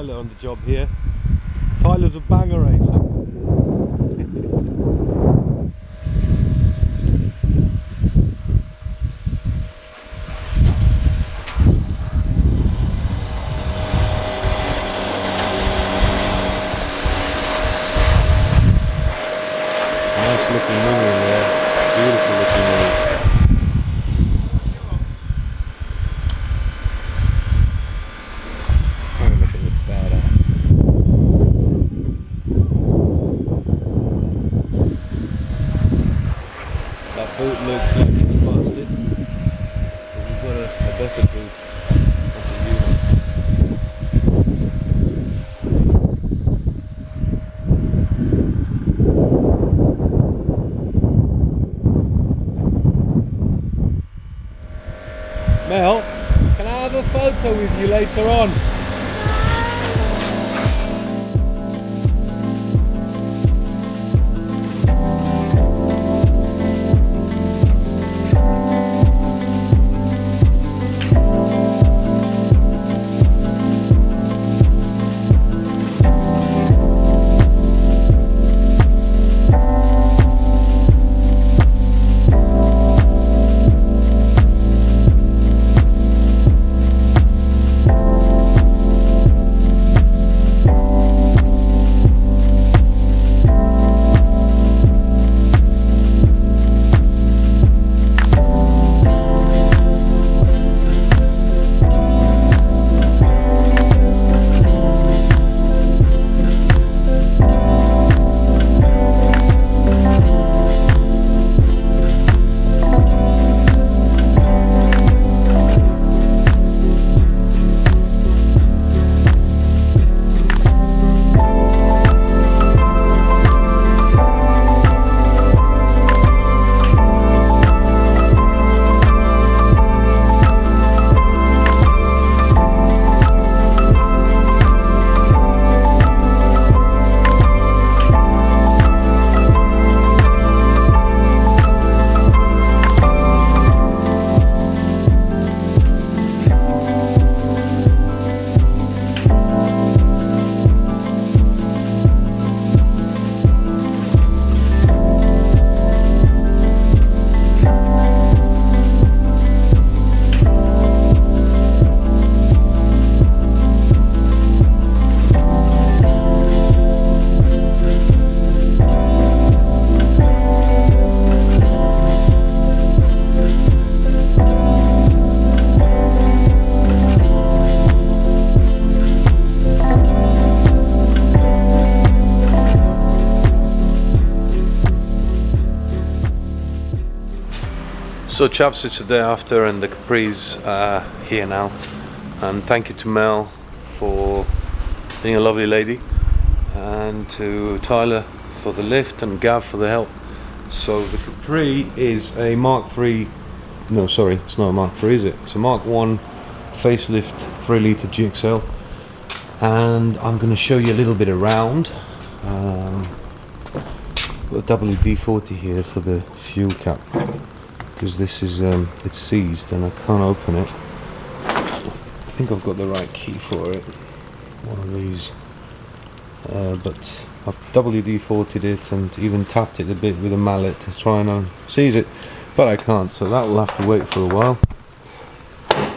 Tyler on the job here. Tyler's a banger racer. Nice looking mini in there. Beautiful looking mini. That boot looks like it's busted, but we've got a better boot of the unit. Mel, can I have a photo with you later on? So chaps, it's the day after and the Capri's here now, and thank you to Mel for being a lovely lady, and to Tyler for the lift and Gav for the help. So the Capri is a Mark 3, no sorry, it's not a Mark 3 is it? It's a Mark 1 facelift 3 litre GXL, and I'm going to show you a little bit around. Got a WD-40 here for the fuel cap, because this is it's seized and I can't open it. I think I've got the right key for it, one of these, but I've WD-40'd it and even tapped it a bit with a mallet to try and unseize it, but I can't, so that will have to wait for a while.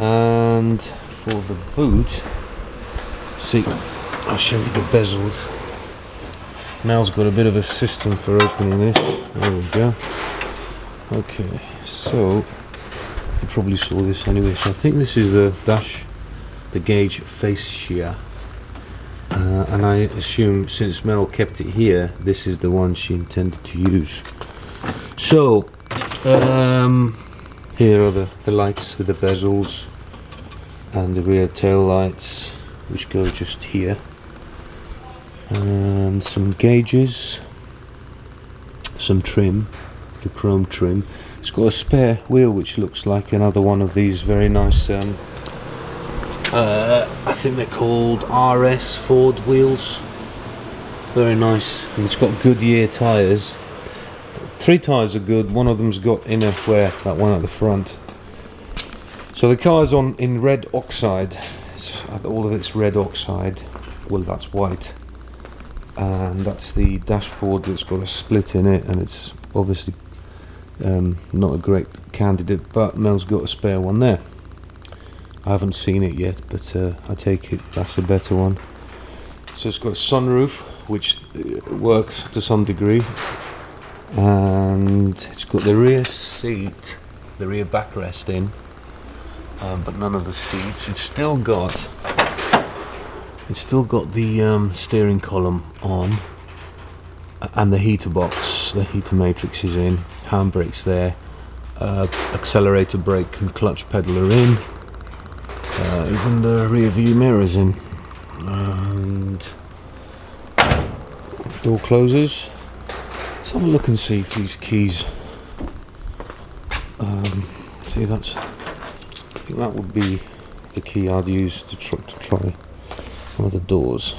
And for the boot, see, I'll show you the bezels. Mel's got a bit of a system for opening this. There we go. Okay, so you probably saw this anyway, so I think this is the dash, the gauge fascia, and I assume since Mel kept it here, this is the one she intended to use. So here are the lights with the bezels and the rear tail lights, which go just here, and some gauges, some trim, the chrome trim. It's got a spare wheel which looks like another one of these very nice I think they're called RS Ford wheels, very nice, and it's got Goodyear tyres. 3 tyres are good, one of them's got inner wear, that one at the front. So the car's in red oxide, all of it's red oxide, well, that's white, and that's the dashboard that's got a split in it, and it's obviously not a great candidate, but Mel's got a spare one there. I haven't seen it yet, but I take it that's a better one. So it's got a sunroof, which works to some degree, and it's got the rear seat, the rear backrest in, but none of the seats. It's still got the steering column on, and the heater box, the heater matrix is in, handbrakes there, accelerator, brake and clutch pedal are in, even the rear view mirrors in, and door closes. Let's have a look and see if these keys, see, that's, I think that would be the key I'd use to try one of the doors.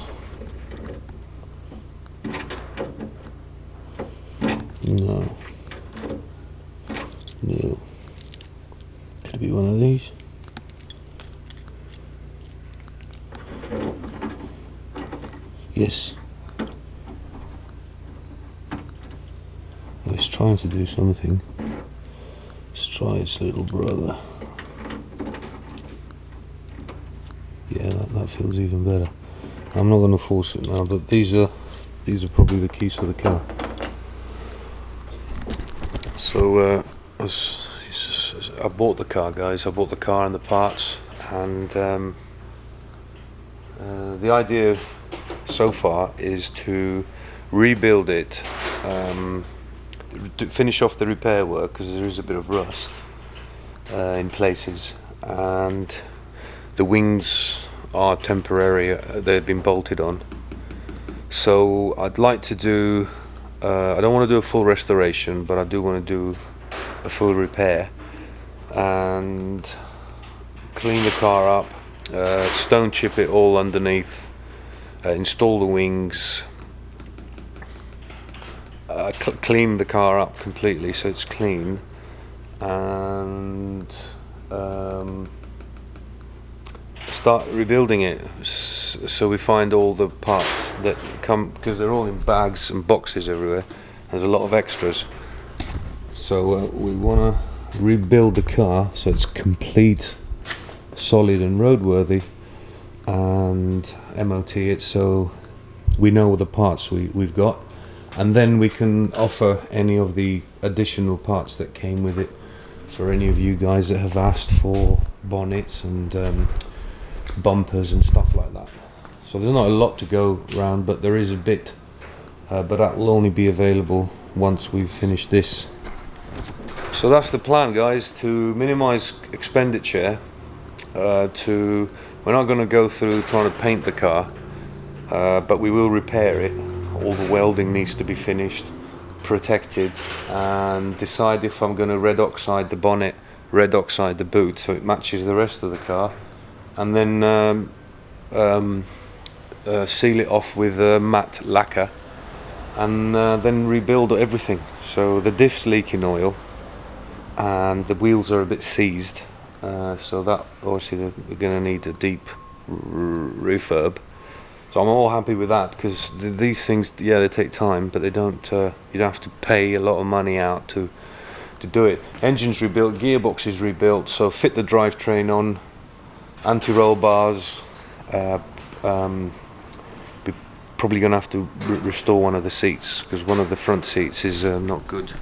No. Could it be one of these? Yes. Oh, it's trying to do something. Let's try its little brother. Yeah, that feels even better. I'm not going to force it now, but these are probably the keys to the car. So I bought the car, guys. I bought the car and the parts, and the idea so far is to rebuild it, to finish off the repair work, because there is a bit of rust in places, and the wings are temporary, they've been bolted on. So I'd like to do, I don't want to do a full restoration, but I do want to do a full repair and clean the car up, stone chip it all underneath, install the wings, clean the car up completely so it's clean, and start rebuilding it, so we find all the parts that come, because they're all in bags and boxes everywhere. There's a lot of extras, so we want to rebuild the car so it's complete, solid and roadworthy, and MOT it so we know the parts we've got, and then we can offer any of the additional parts that came with it for any of you guys that have asked for bonnets and bumpers and stuff like that. So there's not a lot to go around, but there is a bit, but that will only be available once we've finished this. So that's the plan, guys, to minimize expenditure. We're not going to go through trying to paint the car, but we will repair it. All the welding needs to be finished, protected, and decide if I'm going to red oxide the bonnet, red oxide the boot so it matches the rest of the car, and then seal it off with matte lacquer, and then rebuild everything. So the diff's leaking oil and the wheels are a bit seized, so that obviously we're going to need a deep refurb. So I'm all happy with that, because these things, yeah, they take time, but they don't, you don't have to pay a lot of money out to do it. Engine's rebuilt, gearbox is rebuilt, so fit the drivetrain on, anti-roll bars. We're probably going to have to restore one of the seats, because one of the front seats is not good.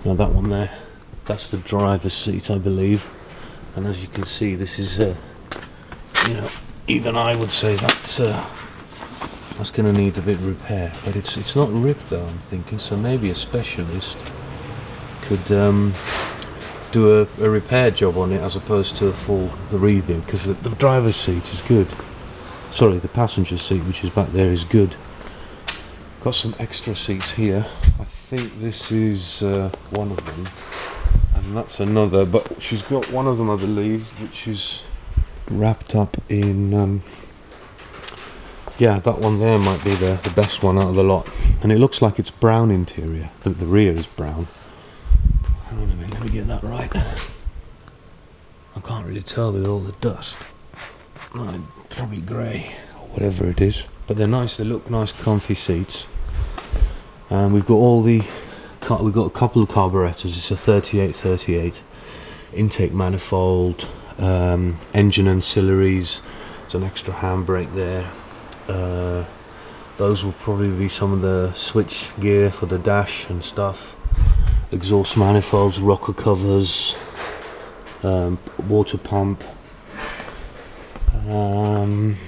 Now that one there, that's the driver's seat, I believe, and as you can see, this is, you know, even I would say that's going to need a bit of repair, but it's not ripped though, I'm thinking, so maybe a specialist could do a repair job on it as opposed to a full redo, because the driver's seat is good. Sorry, the passenger seat, which is back there, is good. Got some extra seats here. I think this is one of them, and that's another, but she's got one of them, I believe, which is wrapped up in yeah, that one there might be the best one out of the lot, and it looks like it's brown interior. The rear is brown. Hang on a minute, let me get that right. I can't really tell with all the dust. No, probably grey or whatever it is, but they're nice. They look nice, comfy seats. And we've got all the we've got a couple of carburetors. It's a 3838 intake manifold, engine ancillaries. There's an extra handbrake there. Those will probably be some of the switch gear for the dash and stuff. Exhaust manifolds, rocker covers, water pump. What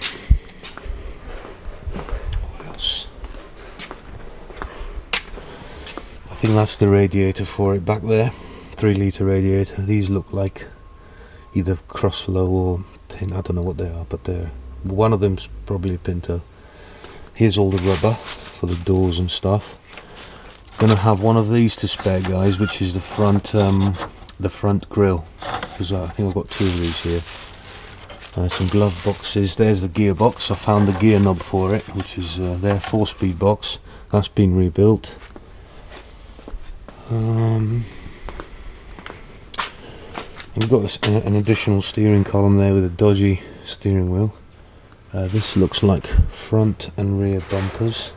else? I think that's the radiator for it back there. 3-litre radiator. These look like either crossflow or pin. I don't know what they are, but they're, one of them's probably a Pinto. Here's all the rubber for the doors and stuff. Gonna have one of these to spare, guys, which is the front grille, because I think I've got 2 of these here. Some glove boxes. There's the gearbox. I found the gear knob for it, which is their 4-speed box. That's been rebuilt. We've got an additional steering column there with a dodgy steering wheel. This looks like front and rear bumpers.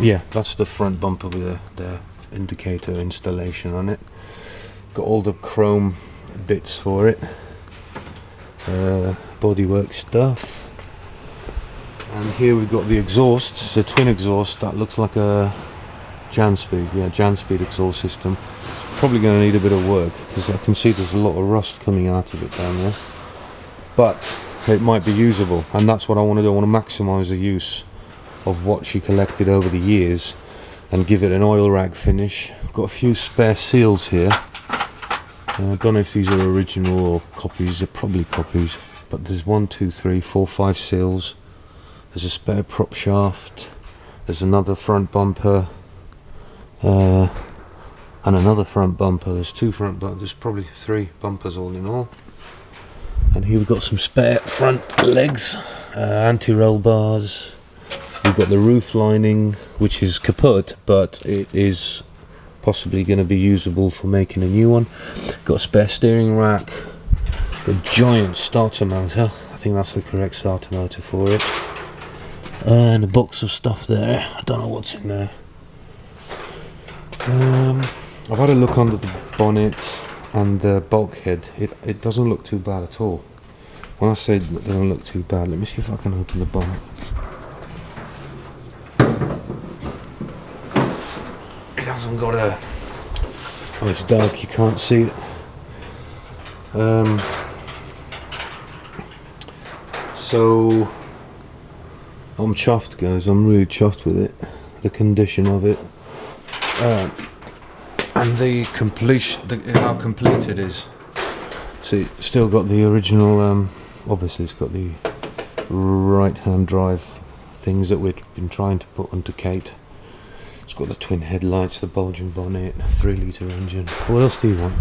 Yeah, that's the front bumper with the indicator installation on it. Got all the chrome bits for it. Bodywork stuff. And here we've got the exhaust. It's a twin exhaust that looks like a Janspeed. Yeah, Janspeed exhaust system. It's probably going to need a bit of work because I can see there's a lot of rust coming out of it down there. But it might be usable, and that's what I want to do. I want to maximise the use of what she collected over the years and give it an oil rag finish. I've got a few spare seals here. I don't know if these are original or copies. They're probably copies, but there's 1, 2, 3, 4, 5 seals. There's a spare prop shaft. There's another front bumper and another front bumper. There's 2 front bumpers. There's probably 3 bumpers all in all. And here we've got some spare front legs, anti-roll bars. We've got the roof lining, which is kaput, but it is possibly going to be usable for making a new one. Got a spare steering rack, a giant starter motor. I think that's the correct starter motor for it. And a box of stuff there. I don't know what's in there. I've had a look under the bonnet and the bulkhead. It doesn't look too bad at all. When I say it doesn't look too bad, let me see if I can open the bonnet. It hasn't got a... Oh, it's dark, you can't see it. So I'm chuffed, guys. I'm really chuffed with it. The condition of it. And the completion, how complete it is. See, it's still got the original, obviously it's got the right hand drive things that we've been trying to put onto Kate. It's got the twin headlights, the bulging bonnet, 3-litre engine. What else do you want?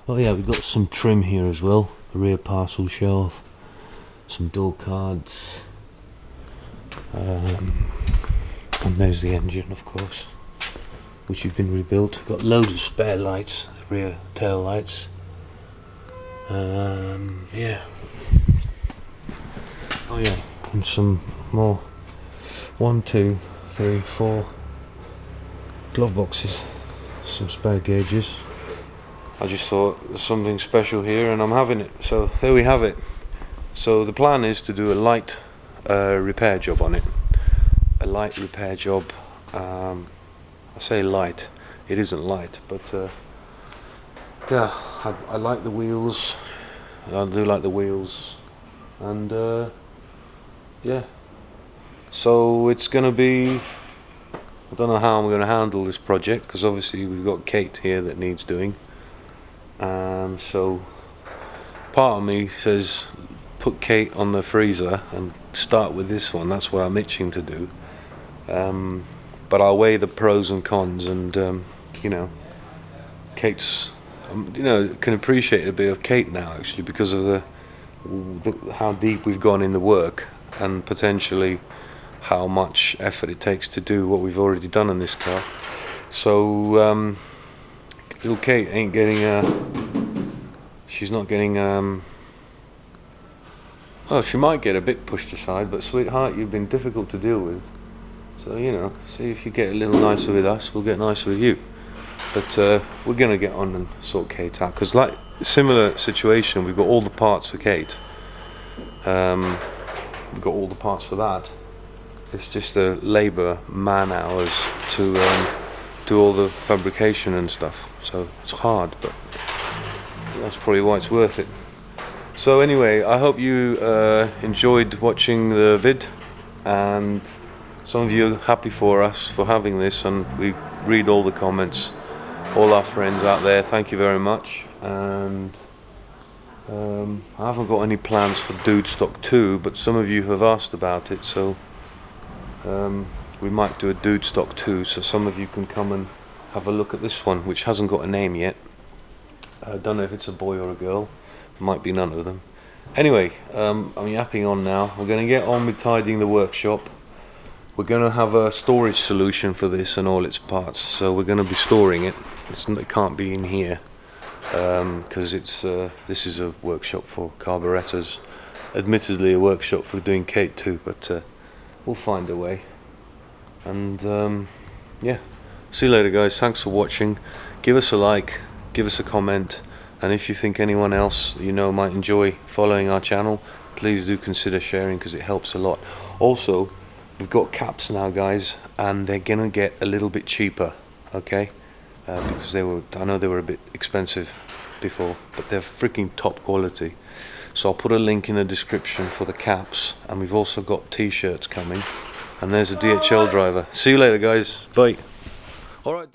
Oh yeah, we've got some trim here as well. A rear parcel shelf, some door cards, and there's the engine, of course, which has been rebuilt. Got loads of spare lights, rear tail lights. Yeah. Oh yeah, and some more. 1, 2, 3, 4 glove boxes, some spare gauges. I just thought there's something special here and I'm having it. So there we have it. So the plan is to do a light repair job on it. A light repair job. I say light, it isn't light, but yeah, I like the wheels. I do like the wheels, and yeah. So it's gonna be, I don't know how I'm gonna handle this project, because obviously we've got Kate here that needs doing, and so part of me says put Kate on the freezer and start with this one. That's what I'm itching to do. But I'll weigh the pros and cons, and you know, Kate's, you know, can appreciate a bit of Kate now actually, because of the how deep we've gone in the work, and potentially how much effort it takes to do what we've already done on this car. So little Kate ain't getting she's not getting Well, she might get a bit pushed aside, but sweetheart, you've been difficult to deal with. So, you know, see if you get a little nicer with us, we'll get nicer with you. But we're going to get on and sort Kate out. Because like, similar situation, we've got all the parts for Kate. We've got all the parts for that. It's just the labour, man hours to do all the fabrication and stuff. So it's hard, but that's probably why it's worth it. So anyway, I hope you enjoyed watching the vid, and some of you are happy for us for having this, and we read all the comments, all our friends out there, thank you very much. And I haven't got any plans for Dudestock 2, but some of you have asked about it, so we might do a Dudestock 2, so some of you can come and have a look at this one, which hasn't got a name yet. I don't know if it's a boy or a girl. Might be none of them. Anyway, I'm yapping on now. We're going to get on with tidying the workshop. We're going to have a storage solution for this and all its parts. So we're going to be storing it. It can't be in here because this is a workshop for carburetors. Admittedly, a workshop for doing Kate too, but we'll find a way. And yeah, see you later, guys. Thanks for watching. Give us a like. Give us a comment. And if you think anyone else you know might enjoy following our channel, please do consider sharing, because it helps a lot. Also, we've got caps now, guys, and they're gonna get a little bit cheaper, okay? Because I know they were a bit expensive before, but they're freaking top quality. So I'll put a link in the description for the caps, and we've also got t-shirts coming. And there's a DHL driver. See you later, guys. Bye. All right.